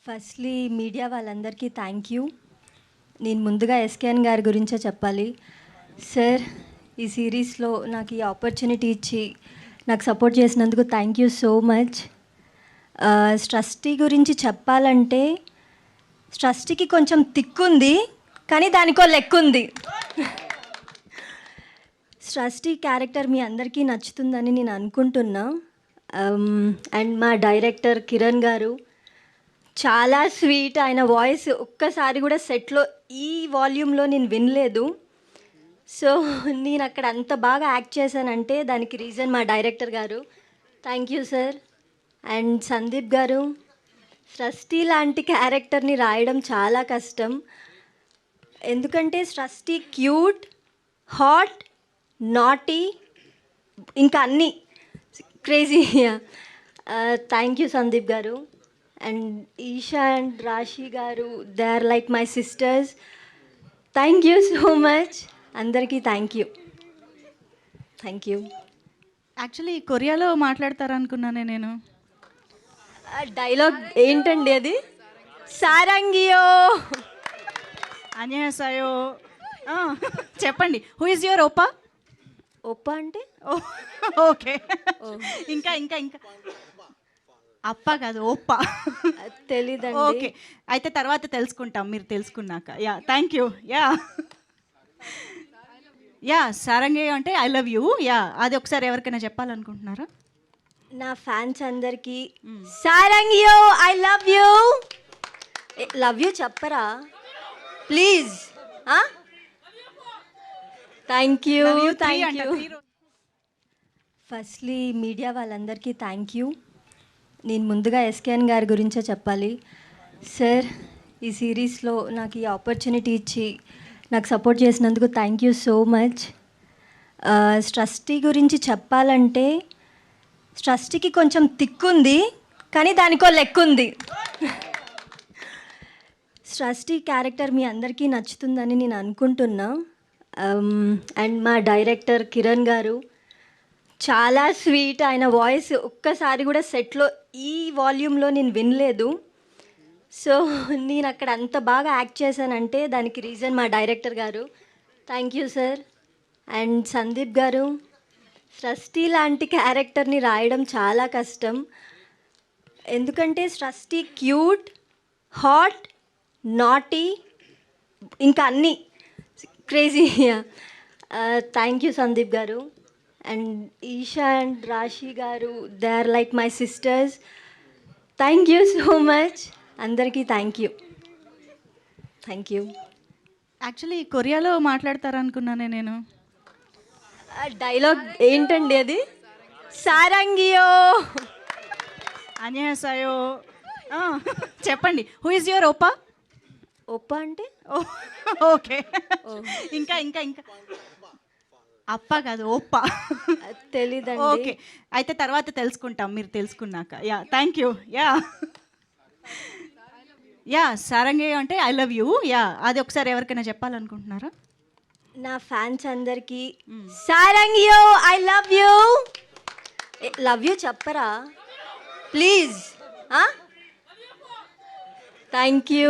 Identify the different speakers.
Speaker 1: Firstly media వాళ్ళందరికీ thank you. నేను ముందుగా ఎస్కేఎన్ గారి గురించే చెప్పాలి. సార్, ఈ సిరీస్లో నాకు ఈ ఆపర్చునిటీ ఇచ్చి నాకు సపోర్ట్ చేసినందుకు thank you so much. Trustee గురించి చెప్పాలంటే ట్రస్టీకి కొంచెం తిక్కుంది, కానీ దానికో లెక్కుంది. ట్రస్టీ క్యారెక్టర్ మీ అందరికీ నచ్చుతుందని నేను అనుకుంటున్నా. అండ్ మా డైరెక్టర్ కిరణ్ గారు చాలా స్వీట్. ఆయన వాయిస్ ఒక్కసారి కూడా సెట్లో ఈ వాల్యూమ్లో నేను వినలేదు. సో నేను అక్కడ అంత బాగా యాక్ట్ చేశానంటే దానికి రీజన్ మా డైరెక్టర్ గారు. Thank you sir. And Sandeep గారు, ట్రస్టీ లాంటి క్యారెక్టర్ని రాయడం చాలా కష్టం. ఎందుకంటే ట్రస్టీ క్యూట్, హాట్, నాటీ, ఇంకా అన్నీ క్రేజీ. థ్యాంక్ యూ సందీప్ గారు. And Isha and Rashi garu, they are like my sisters. Thank you so much. అందరికీ థ్యాంక్ యూ.
Speaker 2: యాక్చువల్లీ కొరియాలో మాట్లాడతారనుకున్నానే నేను.
Speaker 1: డైలాగ్ ఏంటండి అది? సారంగియో.
Speaker 2: అన్యాసాయో. చెప్పండి. హూ ఇస్ యువర్ ఓపా?
Speaker 1: ఒప్ప అంటే
Speaker 2: ఓకే. ఇంకా ఇంకా ఇంకా అప్ప కాదు, ఓప్పా.
Speaker 1: తెలీదండి.
Speaker 2: ఓకే, అయితే తర్వాత తెలుసుకుంటాం, మీరు తెలుసుకున్నాక. Yeah, thank you. యా సారంగే అంటే ఐ లవ్ యూ. యా, అది ఒకసారి ఎవరికైనా చెప్పాలనుకుంటున్నారా?
Speaker 1: నా ఫ్యాన్స్ అందరికీ సారంగియో, I love you. Love you చెప్పరా please? Thank you. Firstly media వాళ్ళందరికీ థ్యాంక్ యూ. నేను ముందుగా ఎస్కేఎన్ గారి గురించే చెప్పాలి. సార్, ఈ సిరీస్లో నాకు ఈ ఆపర్చునిటీ ఇచ్చి నాకు సపోర్ట్ చేసినందుకు thank you so much. Trustee గురించి చెప్పాలంటే ట్రస్టీకి కొంచెం తిక్కుంది, కానీ దానికో లెక్కుంది. ట్రస్టీ క్యారెక్టర్ మీ అందరికీ నచ్చుతుందని నేను అనుకుంటున్నా. అండ్ మా డైరెక్టర్ కిరణ్ గారు చాలా స్వీట్. ఆయన వాయిస్ ఒక్కసారి కూడా సెట్లో ఈ వాల్యూమ్లో నేను వినలేదు. సో నేను అక్కడ అంత బాగా యాక్ట్ చేశానంటే దానికి రీజన్ మా డైరెక్టర్ గారు. Thank you sir. And Sandeep గారు, ట్రస్టీ లాంటి క్యారెక్టర్ని రాయడం చాలా కష్టం. ఎందుకంటే ట్రస్టీ క్యూట్, హాట్, నాటీ, ఇంకా అన్నీ క్రేజీ. థ్యాంక్ యూ సందీప్ గారు. And Isha and Rashi garu, they are like my sisters. Thank you so much. అందరికీ థ్యాంక్ యూ.
Speaker 2: యాక్చువల్లీ కొరియాలో మాట్లాడతారనుకున్నానే నేను.
Speaker 1: డైలాగ్ ఏంటండి అది? సారంగియో.
Speaker 2: అన్యాసాయో. చెప్పండి. హూ ఇస్ యువర్ ఓపా?
Speaker 1: ఒప్ప అంటే
Speaker 2: ఓకే. ఇంకా ఇంకా ఇంకా అప్ప కాదు, ఓప్పా.
Speaker 1: తెలీదండి.
Speaker 2: ఓకే, అయితే తర్వాత తెలుసుకుంటాం, మీరు తెలుసుకున్నాక. Yeah, thank you. యా సారంగే అంటే ఐ లవ్ యూ. యా, అది ఒకసారి ఎవరికైనా చెప్పాలనుకుంటున్నారా?
Speaker 1: నా ఫ్యాన్స్ అందరికీ సారంగియో, I love you. Love you చెప్పరా ప్లీజ్? Thank you.